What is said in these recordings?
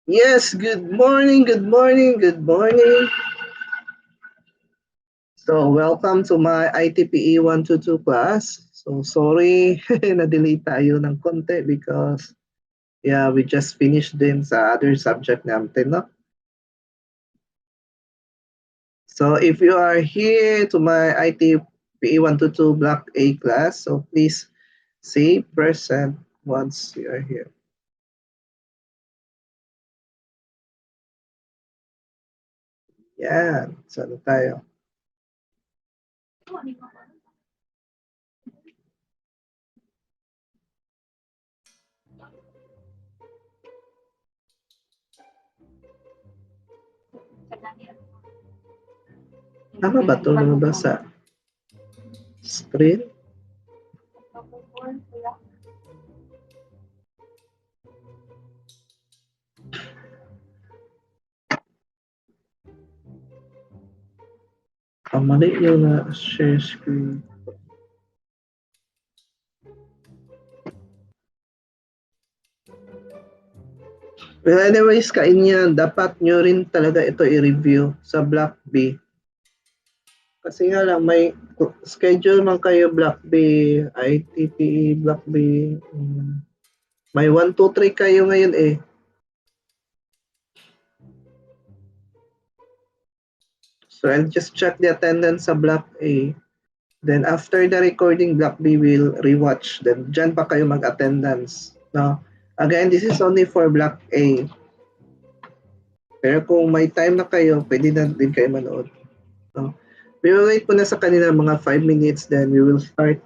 Yes, good morning, good morning, good morning. So, welcome to my ITPE 122 class. So, sorry, na-delay tayo ng konti because, yeah, we just finished din sa other subject natin, no? So, if you are here to my ITPE 122 Block A class, so please say present once you are here. Yan, saan tayo? Tama ba ito lumabas sa screen? Mali yung share screen. Well, anyways, kainyan, dapat nyo rin talaga ito i-review sa Block B. Kasi nga lang, may schedule man kayo Block B, ITPE, Block B. May 1, 2, 3 kayo ngayon eh. So I'll just check the attendance sa Block A. Then after the recording, Block B will rewatch. Then dyan pa kayo mag-attendance. No? Again, this is only for Block A. Pero kung may time na kayo, pwede na din kayo manood. No? We will wait muna sa kanila mga 5 minutes, then we will start.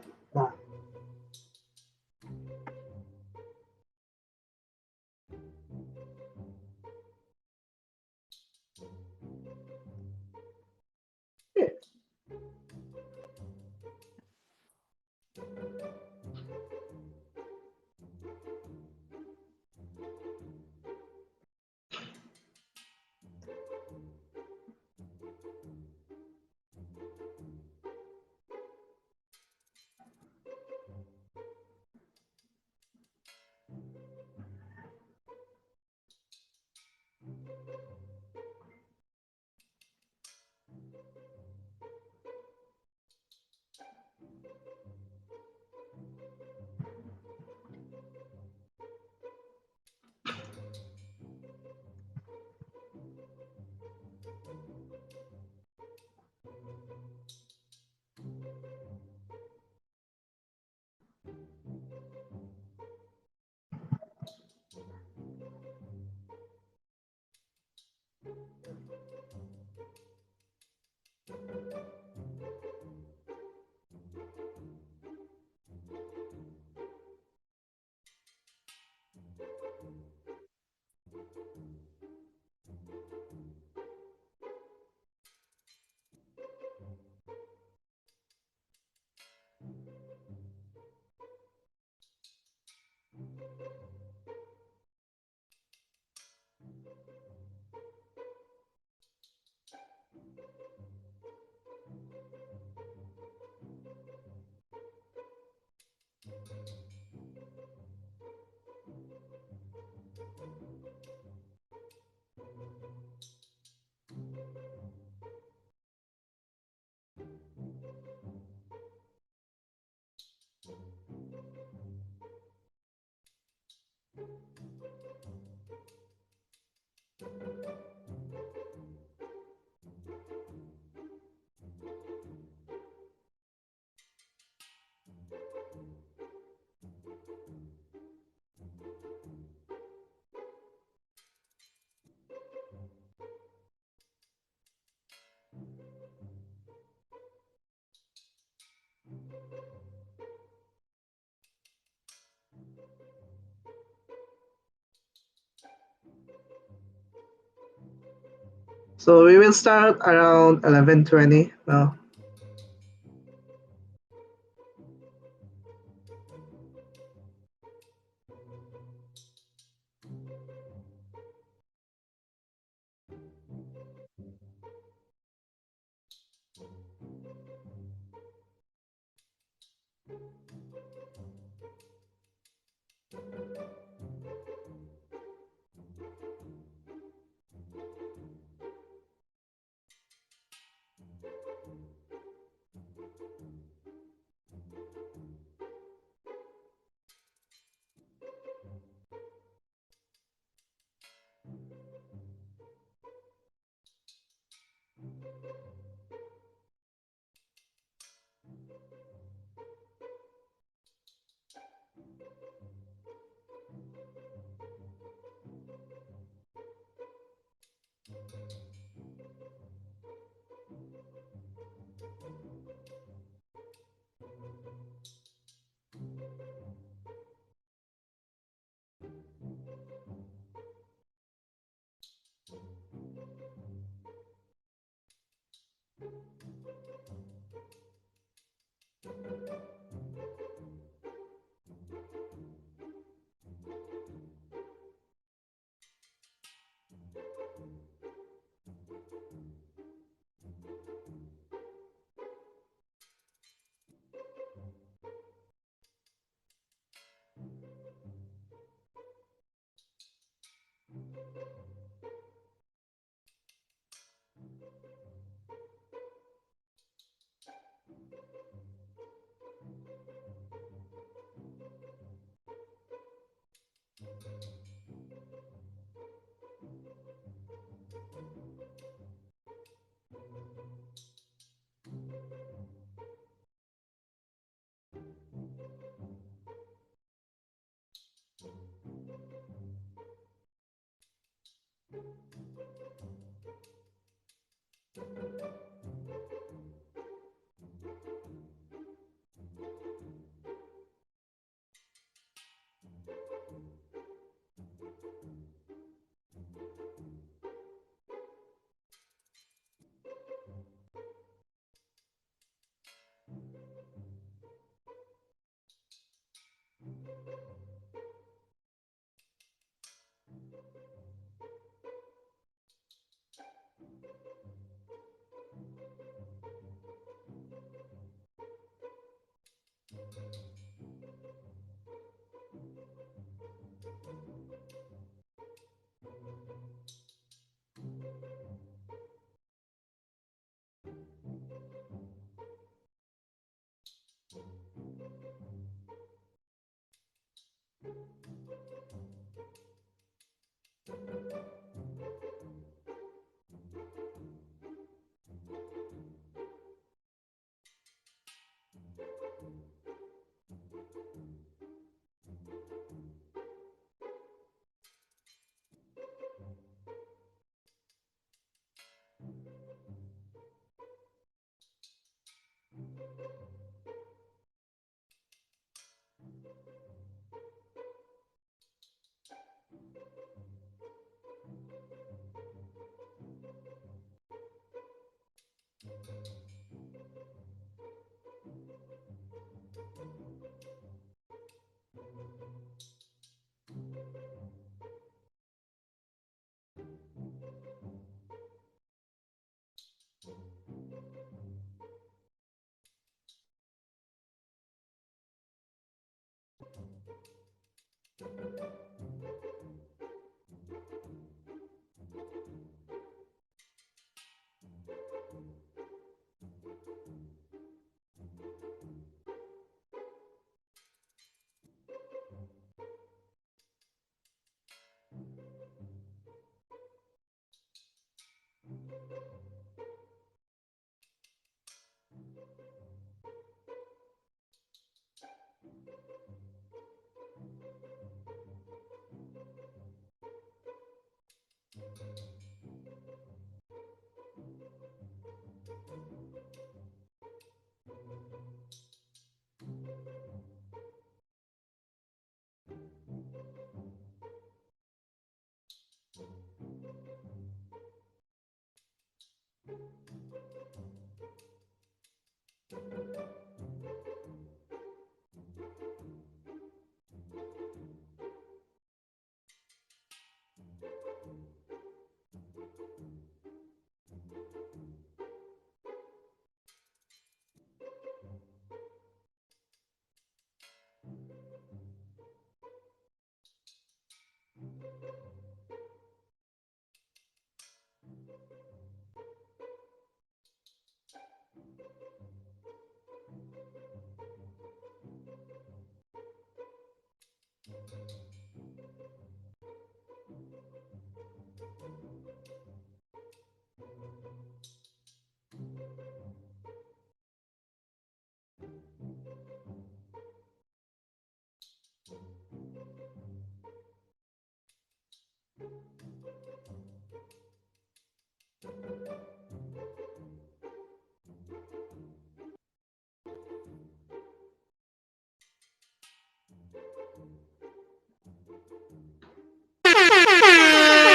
So we will start around 11:20 now.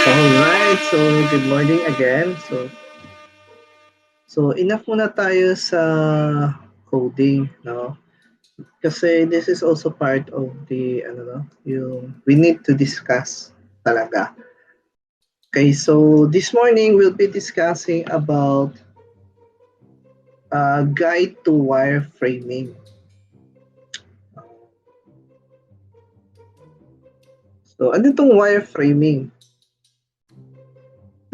Alright, so good morning again. So enough muna tayo sa coding, no? Kasi this is also part of the yung we need to discuss talaga. Okay, so this morning we'll be discussing about guide to wireframing. So ano itong wireframing?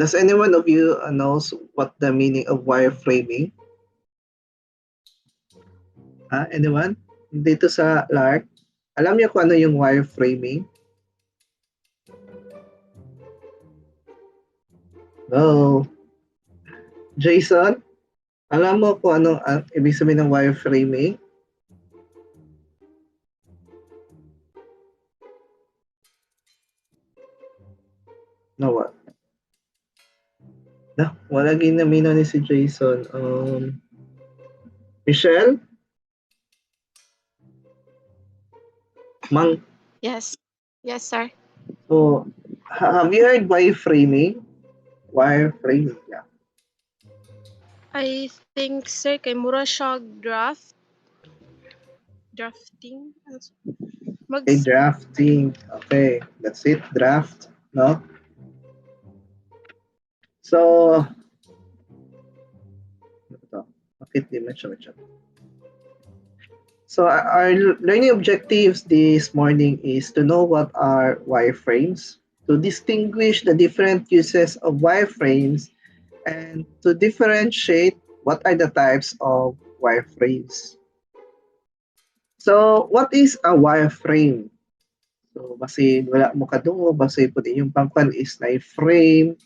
Does anyone of you knows what the meaning of wireframing? Anyone? Dito sa LARC, alam niyo kung ano yung wireframing? No. Jason, alam mo kung anong ibig sabihin ng wireframing? No, what? No, wala ginamino ni si Jason. Michelle? Mang, Yes. Yes, sir. so, have you heard wireframing? Wireframing, yeah. I think, sir, kay mura siya drafting. Okay, drafting. Okay, that's it, draft, no? So, bakit di mention siya? So our learning objectives this morning is to know what are wireframes, to distinguish the different uses of wireframes, and to differentiate what are the types of wireframes. So what is a wireframe? So basin wala mo kadungo, basin po din yung pangkwan is na frame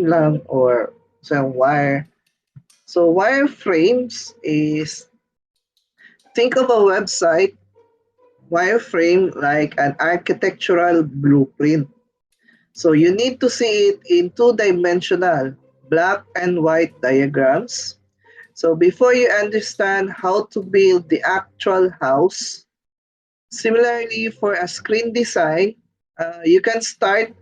lang or sa wire. So wireframes is, think of a website wireframe like an architectural blueprint. So you need to see it in two-dimensional black and white diagrams. So before you understand how to build the actual house, similarly for a screen design, you can't start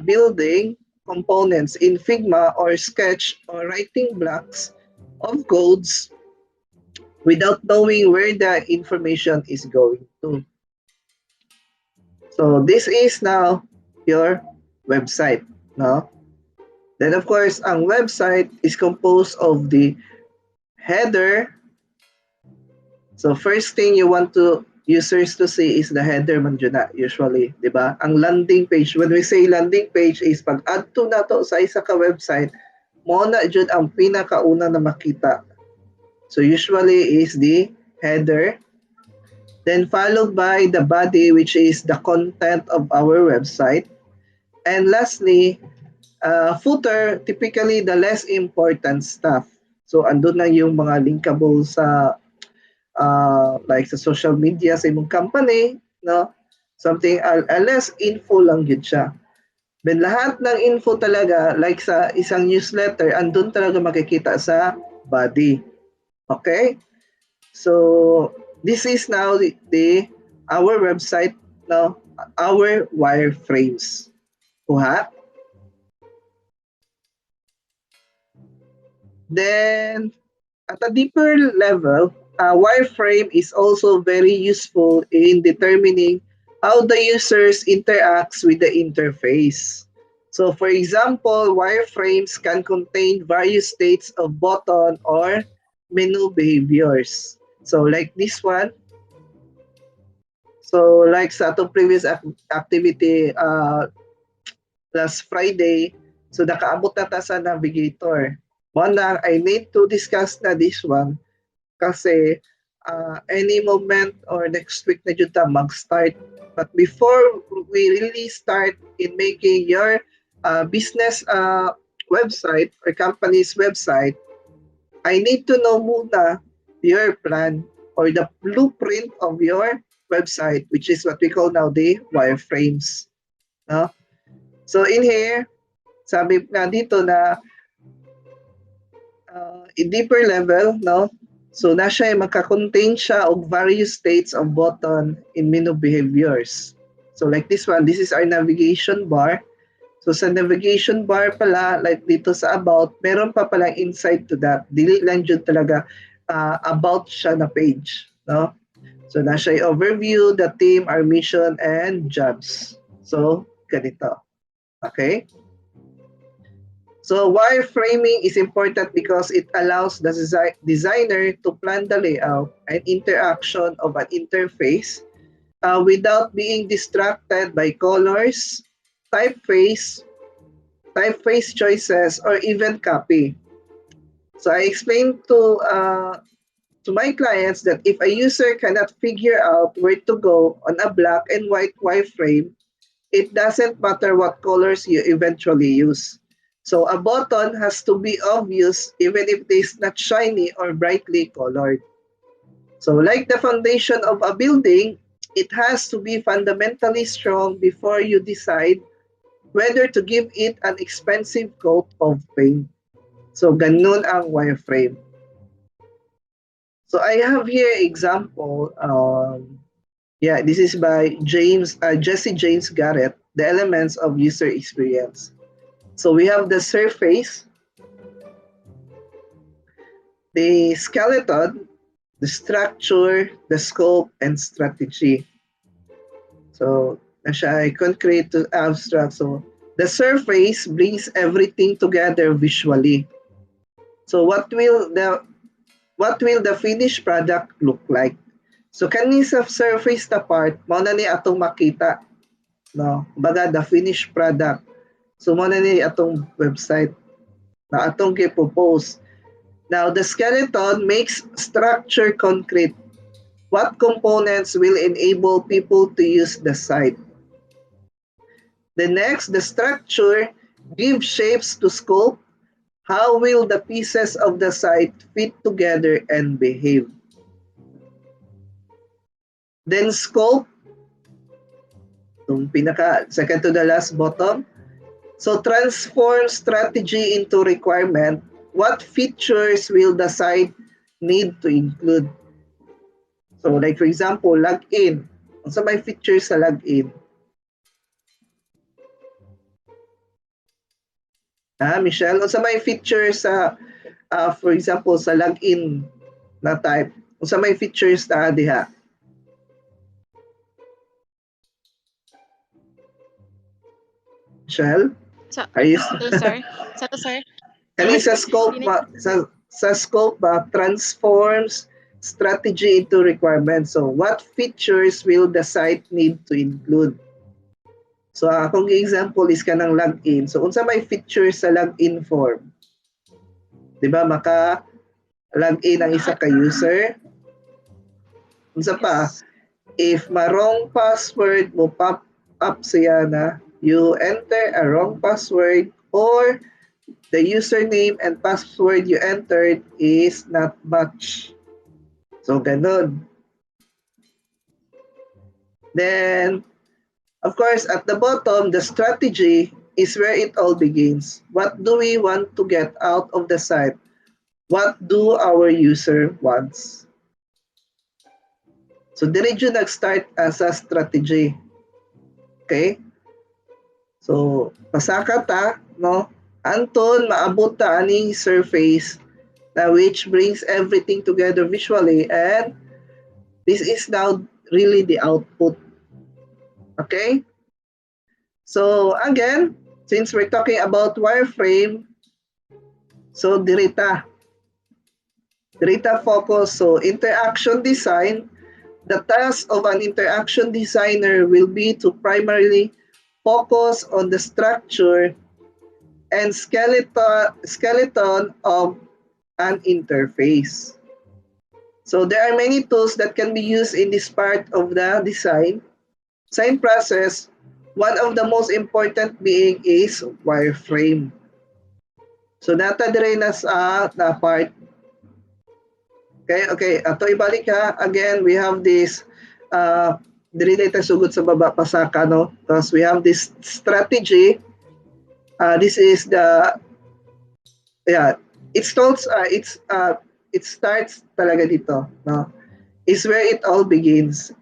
building components in Figma or Sketch or writing blocks of codes without knowing where the information is going to. So this is now your website, no? Then of course, ang website is composed of the header. So first thing you want to users to see is the header man dyan na, usually, di ba? Ang landing page, when we say landing page is pag add to na to sa isa ka website, mo na dyan ang pinakauna na makita. So usually is the header, then followed by the body, which is the content of our website. And lastly, footer, typically the less important stuff. So andun na yung mga linkable sa like sa social media sa imong company, no? Something less info lang yun siya. Then lahat ng info talaga, like sa isang newsletter, andun talaga makikita sa body. Okay? So this is now our website, no? Our wireframes. Kuha? Then at a deeper level, a wireframe is also very useful in determining how the users interacts with the interface. So for example, wireframes can contain various states of button or menu behaviors. So like this one. So like sa atong previous activity last Friday, so nakaabot na ta sa navigator. Muna, I need to discuss na this one kasi any moment or next week na dyan mag-start. But before we really start in making your business website or company's website, I need to know muna your plan or the blueprint of your website, which is what we call now the wireframes. No? So in here, sabi nga dito na in deeper level, no? So na siya magka-contain siya of various states of button in menu behaviors. So like this one, this is our navigation bar. So sa navigation bar pala, like dito sa about, meron pa palang insight to that. Dili lang dyan talaga about siya na page. No? So na siya overview, the theme, our mission, and jobs. So ganito. Okay? So wireframing is important because it allows the designer to plan the layout and interaction of an interface without being distracted by colors, typeface choices, or even copy. So I explained to to my clients that if a user cannot figure out where to go on a black and white wireframe, it doesn't matter what colors you eventually use. So a button has to be obvious even if it is not shiny or brightly colored. So like the foundation of a building, it has to be fundamentally strong before you decide whether to give it an expensive coat of paint. So ganun ang wireframe. So I have here example. Yeah, this is by Jesse James Garrett, The Elements of User Experience. So we have the surface, the skeleton, the structure, the scope, and strategy. So na siya ay concrete to abstract. So the surface brings everything together visually. So what will the finished product look like? So kani sa surface na part, mao na ni atong makita, no? Baga the finished product. So mao na ni atong website na atong gi-propose. Now the skeleton makes structure concrete. What components will enable people to use the site? The next, the structure gives shapes to scope. How will the pieces of the site fit together and behave? Then scope, yung second to the last bottom. So transform strategy into requirement. What features will the site need to include? So like for example, login. Unsa may features sa login? Michelle, unsa may features sa for example sa login na type? Unsa may features na diha? Michelle? Are you sir? Sir? Kani sa scope sa scope ba transforms strategy into requirements. So what features will the site need to include? So akong example is kanang login. So unsa may features sa login form? 'Di ba maka login ang isa ka user? Unsa pa? If wrong password mo pop up siya na you enter a wrong password or the username and password you entered is not matched. So, ganun. Then, of course, at the bottom, the strategy is where it all begins. What do we want to get out of the site? What do our user wants? So, diretso nag-start as a strategy. Okay? So, pasaka ta, no? Anton, maabot ta aning surface na which brings everything together visually, and this is now really the output. Okay? So again, since we're talking about wireframe, so dirita focus. So interaction design, the task of an interaction designer will be to primarily focus on the structure and skeleton of an interface. So there are many tools that can be used in this part of the design process. One of the most important being is wireframe. So nata dire na sa na part. Okay, ato ibalik ha. Again, we have this dire na sugod sa baba pasaka, no? Because we have this strategy. This is the it starts talaga dito, no? Is where it all begins.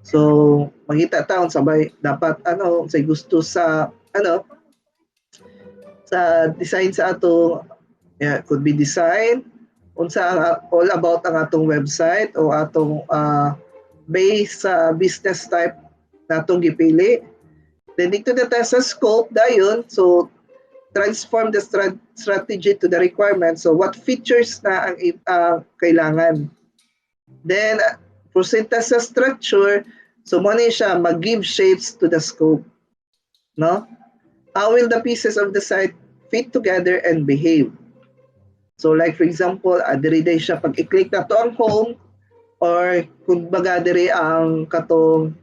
So, makita taon sabay dapat say gusto sa sa design sa ato. Could be design unsa all about ang atong website o atong base sa business type natong gipili. Then dito na tayo sa scope dayon. So transform the strategy to the requirements. So what features na ang kailangan. Then proceed ta sa structure. So mo ni siya mag-give shapes to the scope. No? How will the pieces of the site fit together and behave? So like for example, diri day siya pag i-click na to ang home or kung baga diri ang katong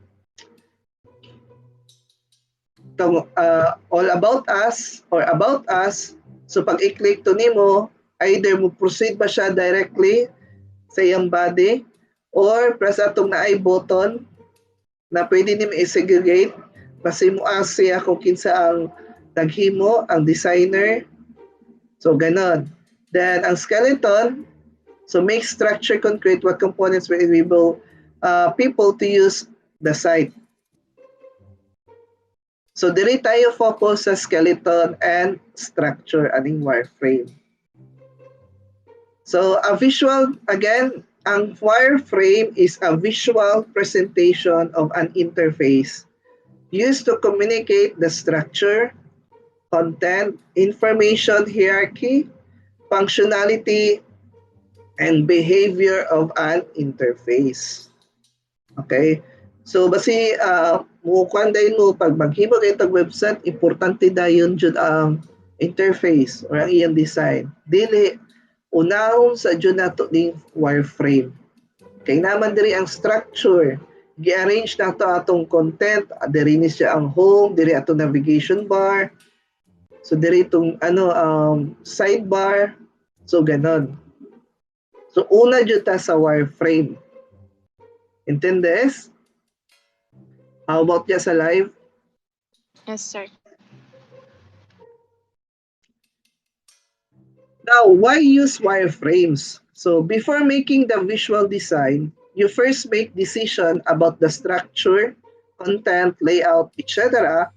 all about us or about us. So pag i-click to nimo, either mo proceed ba siya directly sa iyang body or press atong na I button na pwede nimo i-segregate basi mo ask siya kung kinsa ang naghimo, ang designer. So ganon. Then ang skeleton, so make structure concrete what components will enable people to use the site. So diri tayo focus sa skeleton and structure aning wireframe. So a visual, again, ang wireframe is a visual presentation of an interface used to communicate the structure, content, information hierarchy, functionality, and behavior of an interface. Okay? So basi mukuan dayon mo pag maghimo kay tag website, importante dayon jud ang interface or ang iyang design. Dili unahon sa jud nato ning wireframe. Kay naman diri ang structure, gi-arrange nato atong content, diri ni siya ang home, diri atong navigation bar. So diri itong sidebar. So ganon. So una jud ta sa wireframe. Intindes? How about ya sa live? Yes, sir. Now, why use wireframes? So before making the visual design, you first make decision about the structure, content, layout, etc.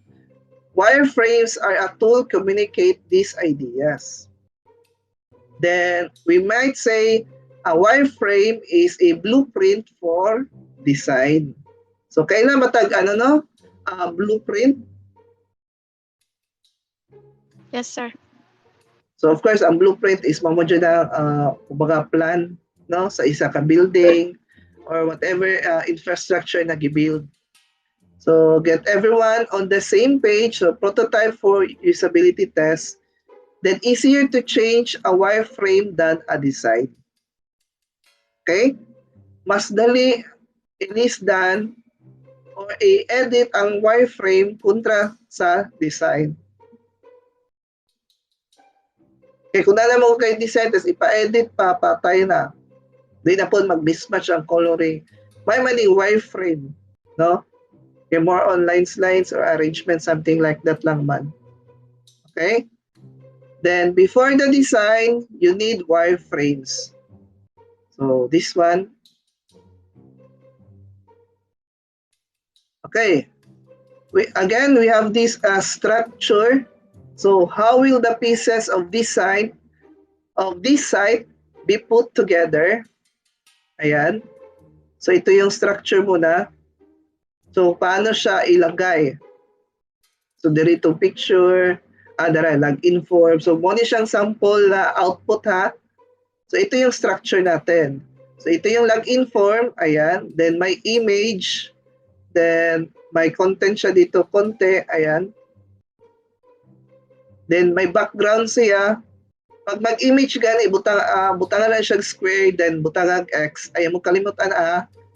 Wireframes are a tool to communicate these ideas. Then we might say a wireframe is a blueprint for design. So kailan matag blueprint? Yes, sir. So of course, ang blueprint is mamo dyan na kumbaga plan no sa isa ka building or whatever infrastructure na gi-build. So get everyone on the same page. So prototype for usability test. Then easier to change a wireframe than a design. Okay? Mas dali inis than or i-edit ang wireframe kontra sa design. Kaya kung nalaman mo kayo design, tapos ipa-edit pa, patay na. Di na po mag-mismatch ang coloring. May maning wireframe, no? Kaya more on lines or arrangement, something like that lang man. Okay? Then, before the design, you need wireframes. So, this one. Okay. Again, we have this structure. So, how will the pieces of this site be put together? Ayan. So, ito yung structure muna. So, paano siya ilagay? So, dito picture, login form. So, muna siyang sample na output ha. So, ito yung structure natin. So, ito yung login form. Ayan. Then, may image. Then, may content siya dito. Konti. Ayan. Then, may background siya. Pag mag-image gani, butangan na siya square. Then, butangan X. Ayan mo kalimutan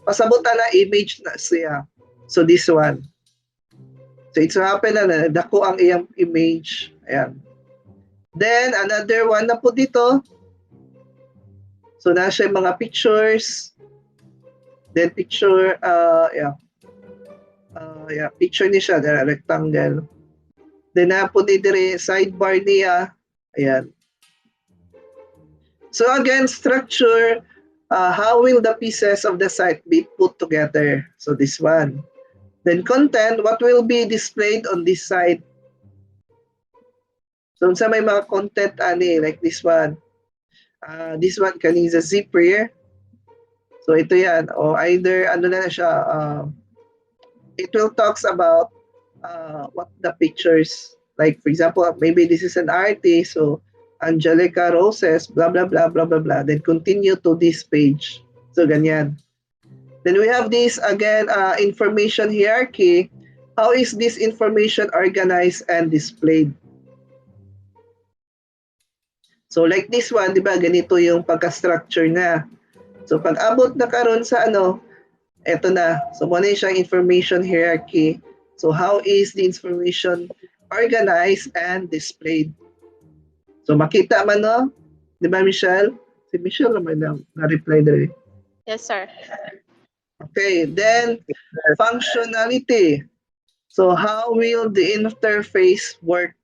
pasabutan na image na siya. So, this one. So, it's happen na dako ang iyang image. Ayan. Then, another one na po dito. So, nasa yung mga pictures. Then, picture, picture ni siya, rectangle. Then, na po dire sidebar niya. Ayan. So, again, structure, how will the pieces of the site be put together? So, this one. Then, content, what will be displayed on this site? So, sa may mga content, like this one. This one, kanina zipper. So, ito yan. O either, na siya, it will talks about what the pictures, like for example, maybe this is an artist, so Angelica Roses, blah, blah, blah, blah, blah, blah. Then continue to this page. So, ganyan. Then we have this, again, information hierarchy. How is this information organized and displayed? So like this one, di ba, ganito yung pagka-structure na. So pag abot na karon sa ano, eto na. So muna siyang information hierarchy. So how is the information organized and displayed? So makita man no, di ba Michelle? Si Michelle naman na-reply na rin. Yes, sir. Okay, then functionality. So how will the interface work?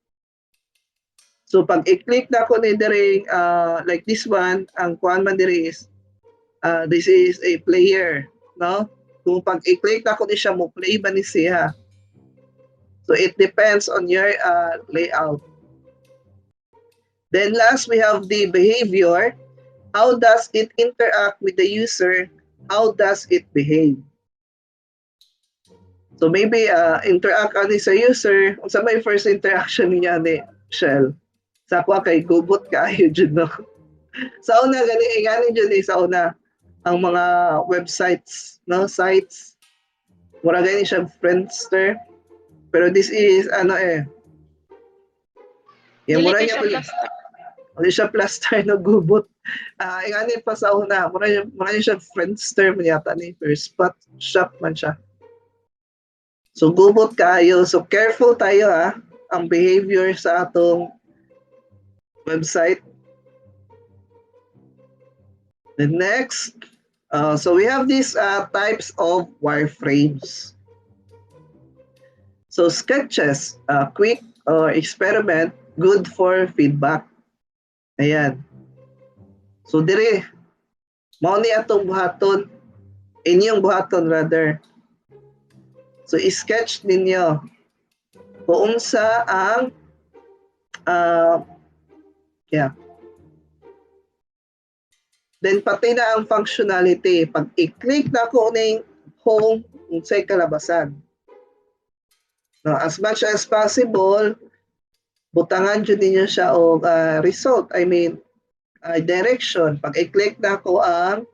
So pag i-click na ko ni diri like this one, ang kuan man diri is this is a player, no? Kung pag i-click na ko ni siya mo play ba ni siya? So it depends on your layout. Then last we have the behavior. How does it interact with the user? How does it behave? So maybe interact ani sa user, unsa may first interaction niya ni Shell? Sa ako kay gubot kaayo jud no. Sa una gani jud sa una ang mga websites, no, sites. Mura gani siya Friendster. Pero this is ano yung Dili mura kay niya siya plaster. Hindi siya plaster no gubot. Ingani pa sa una, mura niya siya Friendster man yata ni, pero spot shop man siya. So gubot kayo. So careful tayo ang behavior sa atong website. The next, so we have these types of wireframes. So sketches, quick or experiment, good for feedback. Ayan. So dire, mao ni atong buhaton, inyong buhaton rather. So i-sketch ninyo kung sa ang Then pati na ang functionality. Pag i-click na ko ning home unsay kalabasan. No, as much as possible, butangan jud ninyo siya og result. I mean, direction. Pag i-click na ko ang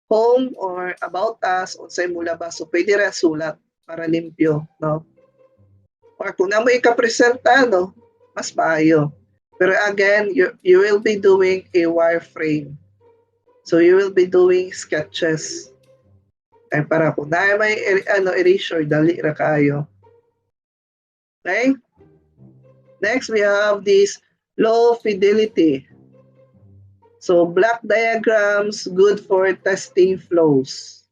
home or about us, unsay mulabas. So pwede ra sulat para limpyo, no? Or kung na mo ikapresenta, no, mas maayo. Pero again, you will be doing a wireframe. So you will be doing sketches. Ay para kung na may erasure, dali ra kayo. Okay? Next, we have this low fidelity. So block diagrams, good for testing flows.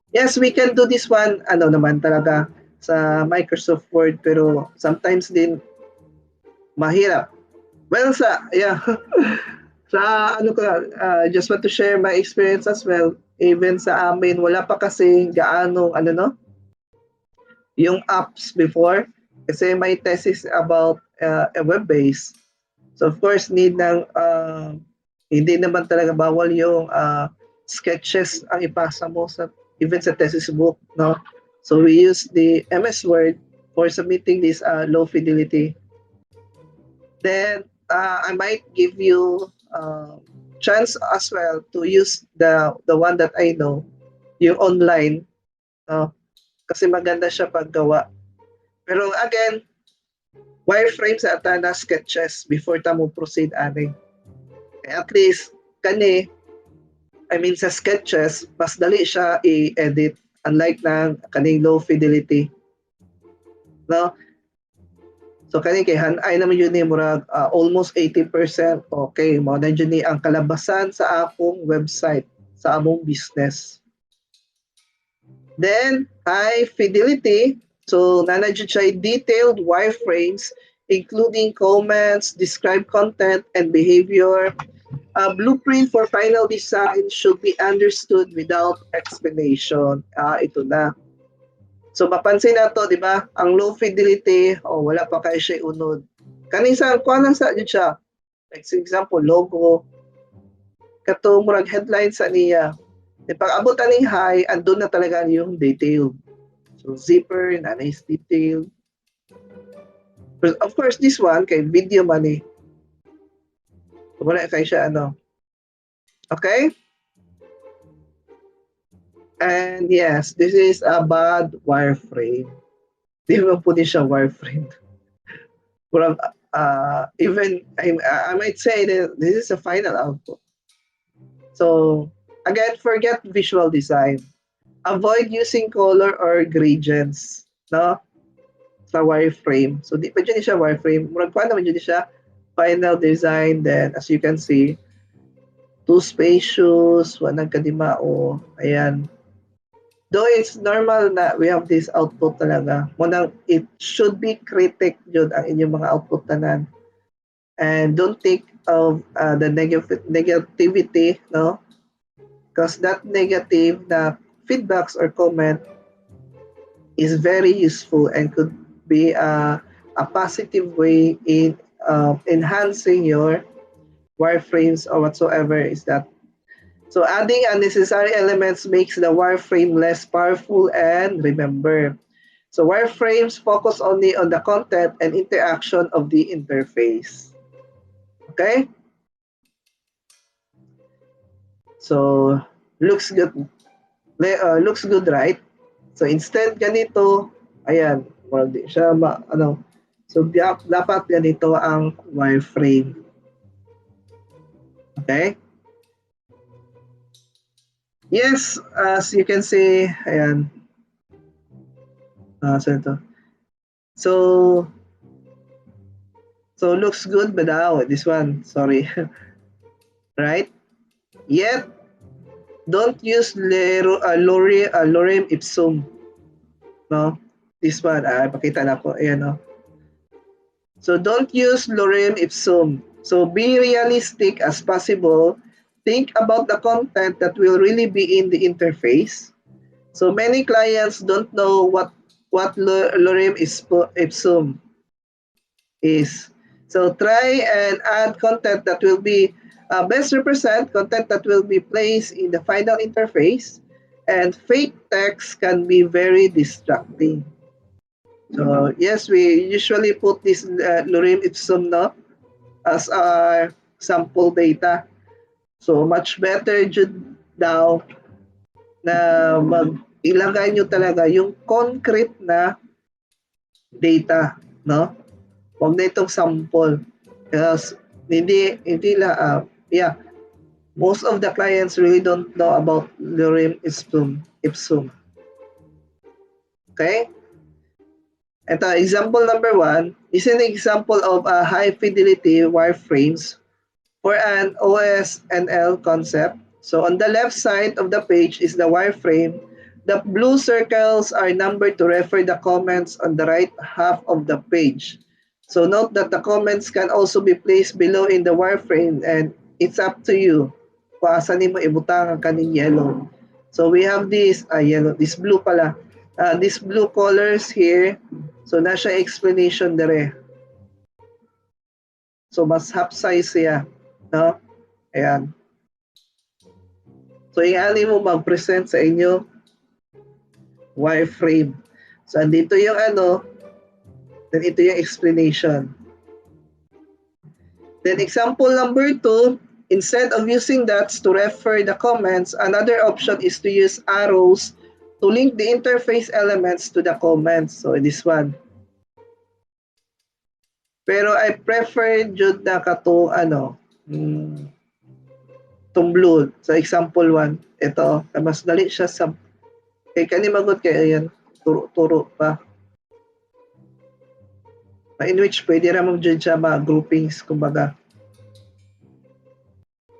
Yes, we can do this one, ano naman talaga, sa Microsoft Word, pero sometimes din mahirap. Well, sa ano ko, just want to share my experience as well. Even sa amin, wala pa kasi gaano, yung apps before. Kasi may thesis about a web-based. So of course, need ng, hindi naman talaga bawal yung sketches ang ipasa mo even sa thesis book, no? So we use the MS Word for submitting this low fidelity. Then I might give you chance as well to use the one that I know, yung online, kasi maganda siya paggawa. Pero again, wireframe sa atana sketches before ta mo proceed ani. At least kani, I mean sa sketches, mas dali siya i-edit unlike ng kaning low fidelity. No? So kani kay hanay naman yun ni murag almost 80%. Okay, mo na yun ni ang kalabasan sa akong website, sa among business. Then high fidelity. So nanadyo siya detailed wireframes including comments, describe content and behavior. A blueprint for final design should be understood without explanation. Ito na. So mapansin na to, di ba? Ang low fidelity, wala pa kayo siya unod. Kaning sa kuha lang sa dyan siya. Like for example, logo. Kato murag headline sa niya. E pag abot aning high, andun na talaga yung detail. So zipper, nice detail. But of course, this one, kay video man eh. So, wala kayo siya Okay? And yes, this is a bad wireframe. Di ba po din siya wireframe? even I might say that this is a final output. So again, forget visual design. Avoid using color or gradients, no? Sa wireframe. So di pa dyan siya wireframe. Murag pa naman dyan siya final design. Then as you can see, too spacious, wanang kadimao. Ayan. Though it's normal na we have this output talaga. Munang it should be critic yun ang inyong mga output tanan. And don't think of the negativity, no? Because that negative na feedbacks or comment is very useful and could be a positive way in enhancing your wireframes or whatsoever is that. So adding unnecessary elements makes the wireframe less powerful, and remember, so wireframes focus only on the content and interaction of the interface. Okay? So looks good. Looks good, right? So instead ganito, ayan, di siya So dapat ganito ang wireframe. Okay? Yes, as you can see, ayan. So ito. So looks good, but this one, sorry. Right? Yet, don't use lorem ipsum. No? This one, pakita na ko. Ayan, no? So don't use lorem ipsum. So be realistic as possible. Think about the content that will really be in the interface. So many clients don't know what lorem ipsum is. So try and add content that will be best represent content that will be placed in the final interface, and fake text can be very distracting. So yes, we usually put this lorem ipsum, no, as our sample data. So much better jud daw na ilagay nyo talaga yung concrete na data, no? Huwag na itong sample. Because hindi yeah, most of the clients really don't know about lorem ipsum. Okay? Ito, example number 1 is an example of a high fidelity wireframes for an OSNL concept. So on the left side of the page is the wireframe. The blue circles are numbered to refer the comments on the right half of the page. So note that the comments can also be placed below in the wireframe, and it's up to you. Kung mo ibutang ang kaning yellow. So we have this yellow, this blue pala. These blue colors here. So nasa explanation dere. So mas half size siya, no? Ayan. So iali mo mag-present sa inyo wireframe. So andito yung then ito yung explanation. Then example number 2, instead of using dots to refer the comments, another option is to use arrows to link the interface elements to the comments. So this one. Pero I prefer jud na kato tong blue. So example 1, ito, mas dali siya sa kay kani magot kay ayan, turo pa. In which pwede ramang dyan siya mga groupings, kumbaga.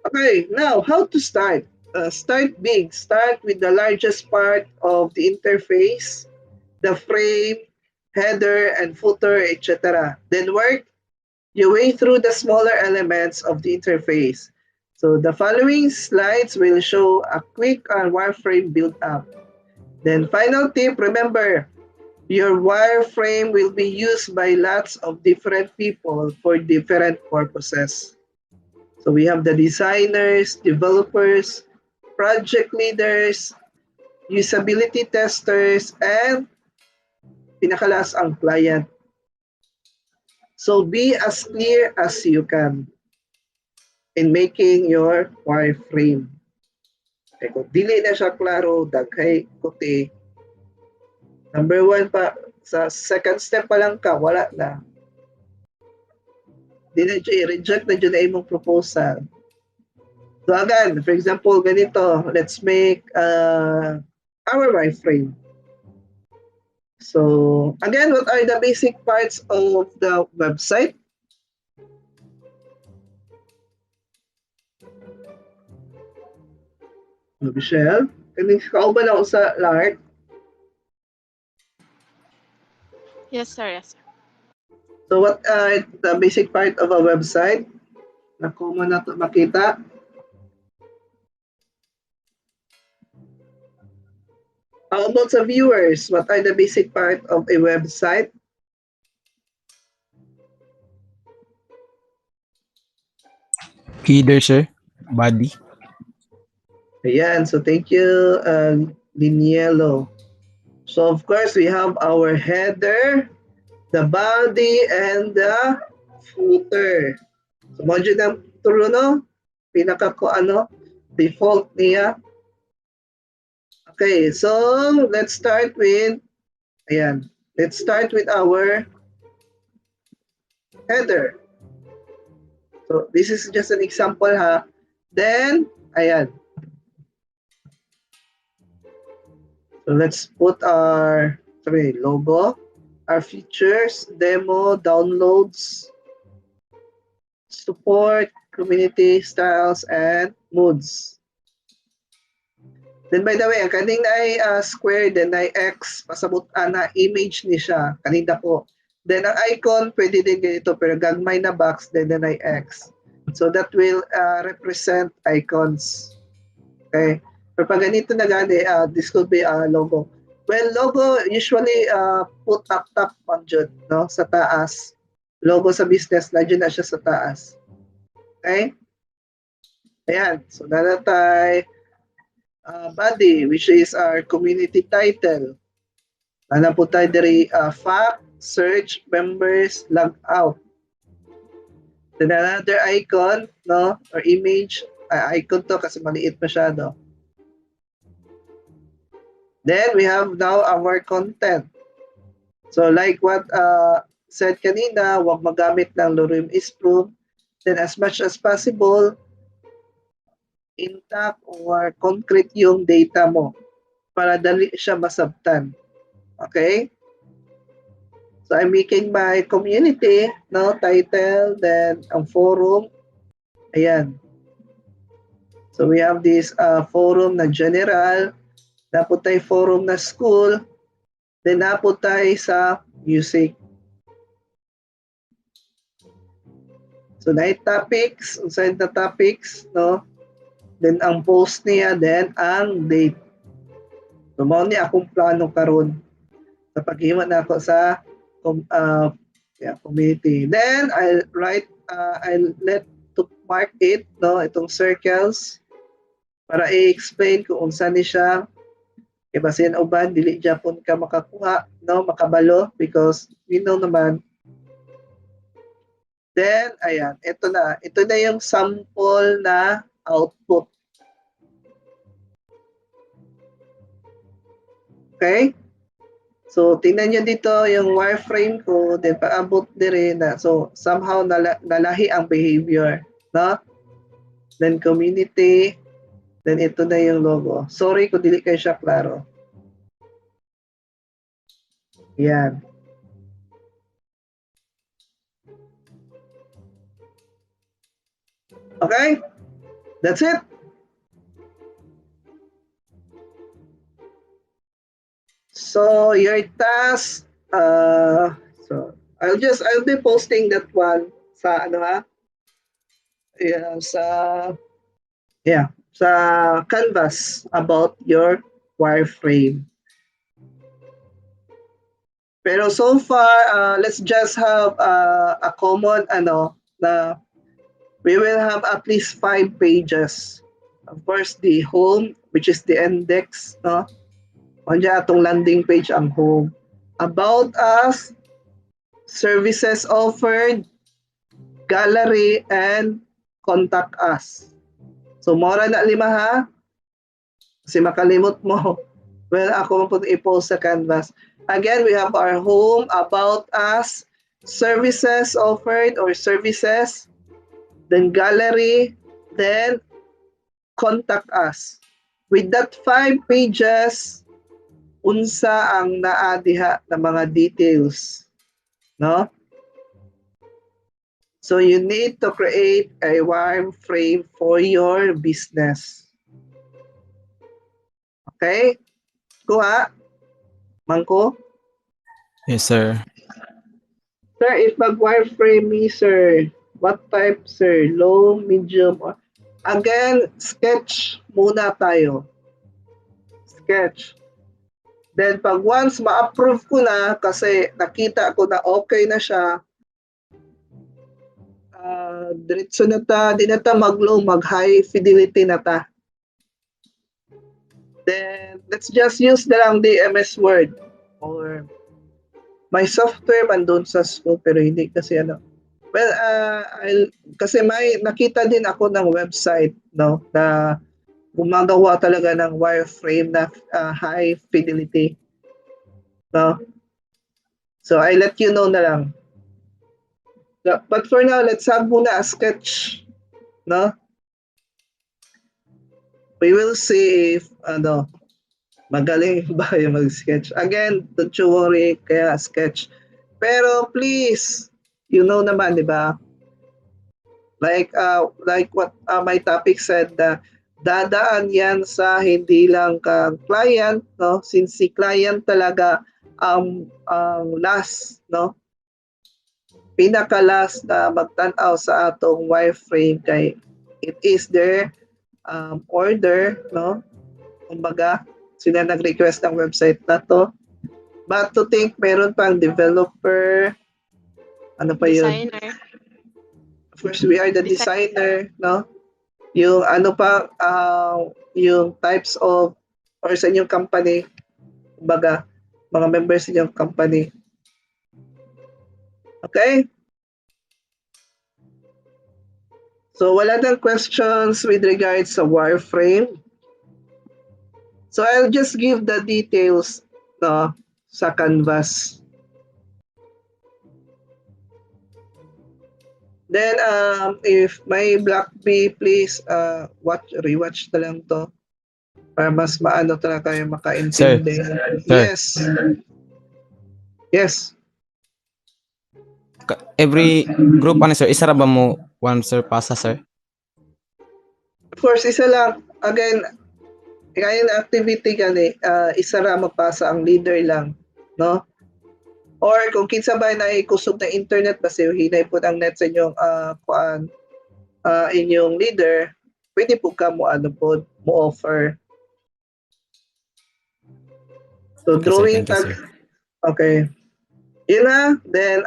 Okay, now, how to start? Start big. Start with the largest part of the interface, the frame, header, and footer, etc. Then work your way through the smaller elements of the interface. So the following slides will show a quick wireframe build-up. Then final tip, remember, your wireframe will be used by lots of different people for different purposes. So we have the designers, developers, project leaders, usability testers, and pinakalas ang client. So be as clear as you can in making your wireframe. Okay, kung dili na siya klaro, daghay kuti. Number 1 pa, sa second step pa lang ka, wala na. Di na i-reject na dyan na imong proposal. So again, for example, ganito, let's make our wireframe. So again, what are the basic parts of the website? Michelle, kaning kauban ako sa LART. Yes, sir. Yes, sir. So what are the basic part of a website? Na common na to makita. How about sa viewers? What are the basic part of a website? Header, sir. Body. Ayan, so thank you, Linielo. So of course, we have our header, the body, and the footer. So mo dyan ang turo, no? Pinaka ko ano, default niya. Okay, so let's start with, ayan, let's start with our header. So this is just an example, ha. Then, ayan. So let's put our logo, our features, demo, downloads, support, community, styles, and moods. Then by the way, ang kaning ay square, then ay X, pasabot na image ni siya, kanina ko. Then ang icon, pwede din ganito, pero gagmay na box, then ay X. So that will represent icons. Okay? Pero pag ganito na gani, this could be a logo. Well, logo usually put up top on dyan, no? Sa taas. Logo sa business, nandiyan na siya sa taas. Okay? Ayan. So, nalatay body, which is our community title. Ano po tayo dari fact, search, members, log out. Then another icon, no? Or image. Icon to kasi maliit masyado. Then we have now our content. So like what said kanina, huwag magamit ng lorem ipsum. Then as much as possible, intact or concrete yung data mo para dali siya masabtan. Okay? So I'm making my community, no, title, then ang forum. Ayan. So we have this forum na general, napot tayo forum na school, then napot tayo sa music. So na topics, inside the topics, no? Then ang post niya, then ang date. So mao ni akong plano karon sa paghimo na ako sa community. Then I'll write, I'll let to mark it, no, itong circles para i-explain kung unsa ni siya. Kaya basin uban dili Japon ka makakuha, no, makabalo because we know naman. Then ayan, ito na yung sample na output. Okay? So, tingnan nyo dito yung wireframe ko, then paabot dire na. So, somehow nalahi ang behavior. No? Then, community. Then, ito na yung logo. Sorry kung dili kayo siya klaro. Yan. Okay? That's it. So your task, so I'll be posting that one sa ano ha? Yeah, sa Canvas about your wireframe. Pero so far, let's just have a common ano na we will have at least 5 pages. Of course, the home, which is the index, no? Kanya atong landing page ang home. About us, services offered, gallery, and contact us. So, mora na 5 ha? Kasi makalimot mo. Well, ako po i-post sa Canvas. Again, we have our home, about us, services offered or services, then gallery, then contact us. With that 5 pages, unsa ang naa diha na mga details, no? So you need to create a wireframe for your business. Okay? Kuha? Mangko? Yes, sir. Sir, if mag-wireframe me, sir, what type, sir? Low, medium, or... Again, sketch muna tayo. Sketch. Then, pag once ma-approve ko na, kasi nakita ko na okay na siya, diretso na ta, di na ta mag-low, mag-high fidelity na ta. Then, let's just use na lang the MS Word or my software man doon sa school pero hindi kasi ano. Well, kasi may nakita din ako ng website, no, na gumagawa talaga ng wireframe na high fidelity. No? So, I let you know na lang. But for now, let's have muna a sketch. No? We will see if magaling ba yung mag-sketch. Again, don't you worry, kaya sketch. Pero please, you know naman, di ba? Like what my topic said, dadaan yan sa hindi lang ka client, no? Since si client talaga ang last, no? Pinaka-last na magtanaw sa atong wireframe kay it is their order, no? Kumbaga, sila nag-request ng website na to. But to think, meron pang developer, ano pa yun? Designer. Of course, we are the designer, no? Yung ano pa, yung types of, or sa inyong company, kumbaga, mga members sa inyong company. Okay? So, wala nang questions with regards sa wireframe. So, I'll just give the details, no, sa canvas. Then, if may Black B, please rewatch na lang to para mas maano talaga kayo makaintindi. Sir. Yes. Yes. Every group, ano, sir, isa ra ba mo one, sir, pasa, sir? Of course, isa lang. Again, kaya na activity gani, isa ra magpasa ang leader lang, no? Or kung kinsa ba na ikusog na internet basi hinay po ang net sa inyong inyong leader, pwede po ka mo ano po mo offer. So Okay, drawing sir, thank you, sir. okay. Yun na, then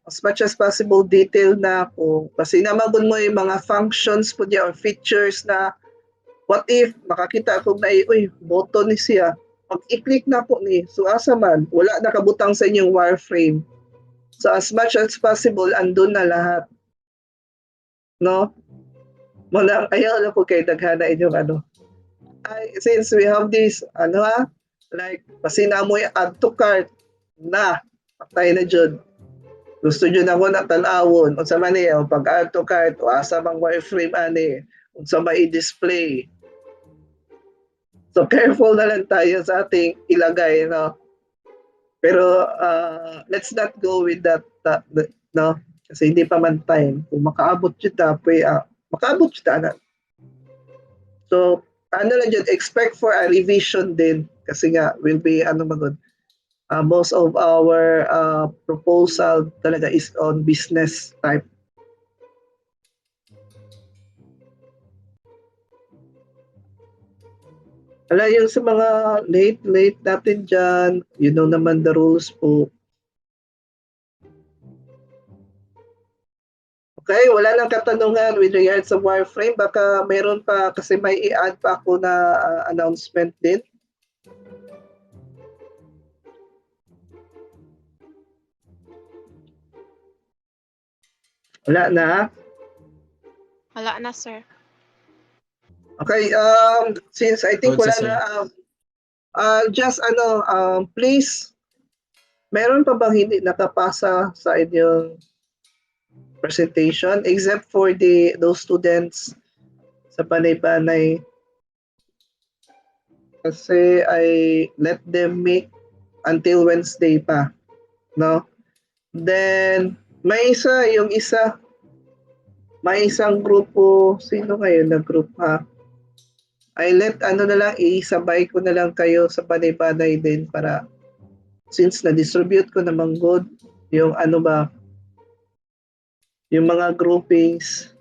as much as possible detail na kung kasi namagun mo yung mga functions po niya or features na what if makakita ko na uy, button ni siya. Pag i-click na po ni, so asa man, wala nakabutang sa inyong wireframe. So as much as possible, andun na lahat. No? Muna, ayaw na po kayo daghana inyong ano. Since we have this, like, pasina mo yung add to cart na, patay na dyan. Gusto nyo na ko na tanawon, unsa man niya, pag add to cart, o asa mang wireframe ani, unsa may i-display. So careful na lang tayo sa ating ilagay, no? Pero let's not go with that, no? Kasi hindi pa man time. Kung makaabot yun makaabot yun na. So, ano lang dyan, expect for a revision din. Kasi nga, will be, most of our proposal talaga is on business type. Ala, yung sa mga late natin dyan, you know naman the rules po. Okay, wala nang katanungan with regards sa wireframe. Baka meron pa, kasi may i-add pa ako na announcement din. Wala na? Wala na, sir. Okay, since I think Good, wala sir. na, just please Meron pa bang hindi nakapasa sa inyong presentation except for those students sa panay-panay? Kasi I let them make until Wednesday pa, no? Then may isang grupo, sino kayo na group ha? I let na lang, isabay ko na lang kayo sa panay-panay din para since na-distribute ko naman good yung yung mga groupings,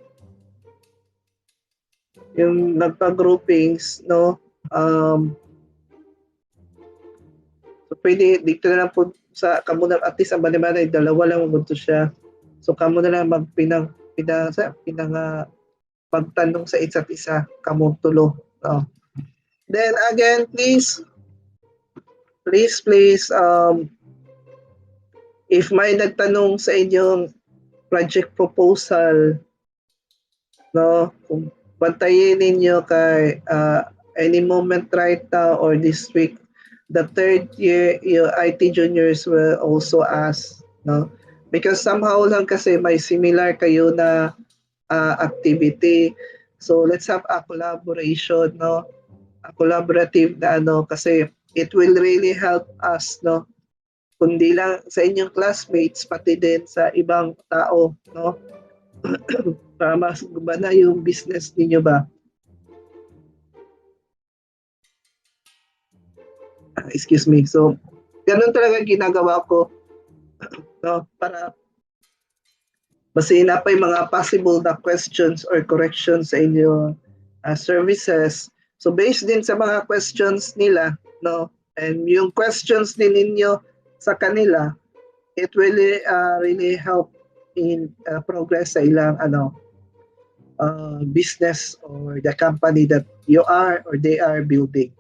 yung nagpa-groupings, no? So pwede dito na lang po sa kamo na at least ang panay-panay dalawa lang mo siya. So kamo na lang pagtanong sa isa't isa, kamo tulo. No? Then again, please, if may nagtanong sa inyong project proposal, no, kung bantayin ninyo kay any moment right now or this week, the third year IT juniors will also ask, no, because somehow lang kasi may similar kayo na activity. So let's have a collaboration, no? A collaborative na kasi it will really help us, no? Kundi lang sa inyong classmates, pati din sa ibang tao, no? Para mas gumana yung business ninyo ba? Excuse me. So, ganun talaga ginagawa ko, no? Para basahin na pa yung mga possible na questions or corrections sa inyong services. So based din sa mga questions nila, no, and yung questions din ninyo sa kanila, it will really help in progress sa ilang business or the company that you are or they are building.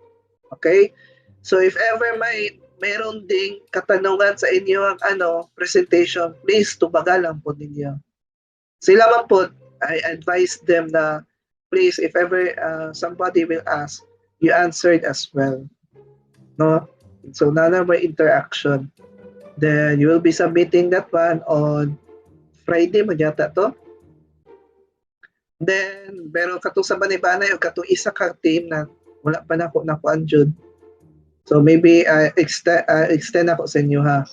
Okay? So if ever mayroon ding katanungan sa inyong presentation, please tubagalan po ninyo. Sila man po, I advise them na please, if ever somebody will ask, you answered as well. No? So, nana may interaction. Then, you will be submitting that one on Friday, magyata to. Then, pero kato sa banay-banay o kato isa ka team na wala pa na ako nakuan jud. So, maybe extend ako sa inyo ha.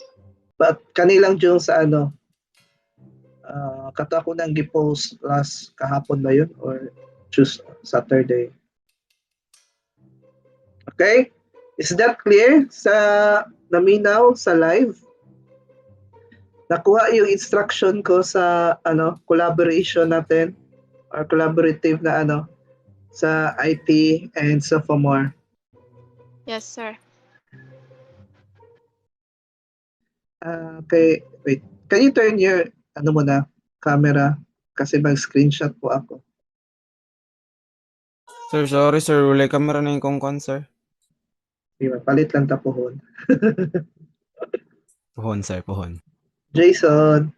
But, kanilang dyan sa kato ako nang gipost last kahapon ba yun or Saturday. Okay? Is that clear sa naminaw sa live? Nakuha yung instruction ko sa collaboration natin or collaborative na sa IT and sophomore. Yes, sir. Okay, wait. Can you turn your camera kasi mag-screenshot po ako. Sir, sorry sir. Wala camera na yung kongkon, sir. Diba? Palit lang tapuhon. Pohon, sir. Pohon. Jason.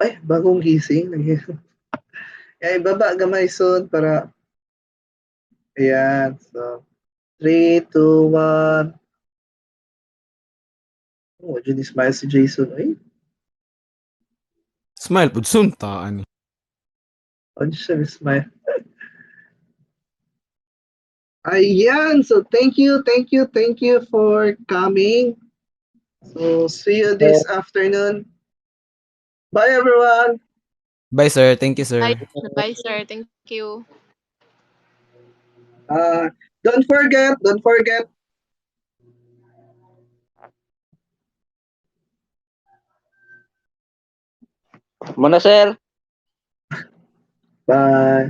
Ay, bagong gising. Ay, baba gamay son para ayan. So, 3, 2, 1. Oh, dyan smile si Jason. Ay, Smile po. Suntaan. ano siya smile? Ayan. So, thank you for coming. So, see you this afternoon. Bye, everyone. Bye, sir. Thank you, sir. Bye, sir. Thank you. Don't forget. Muna, sir. Bye.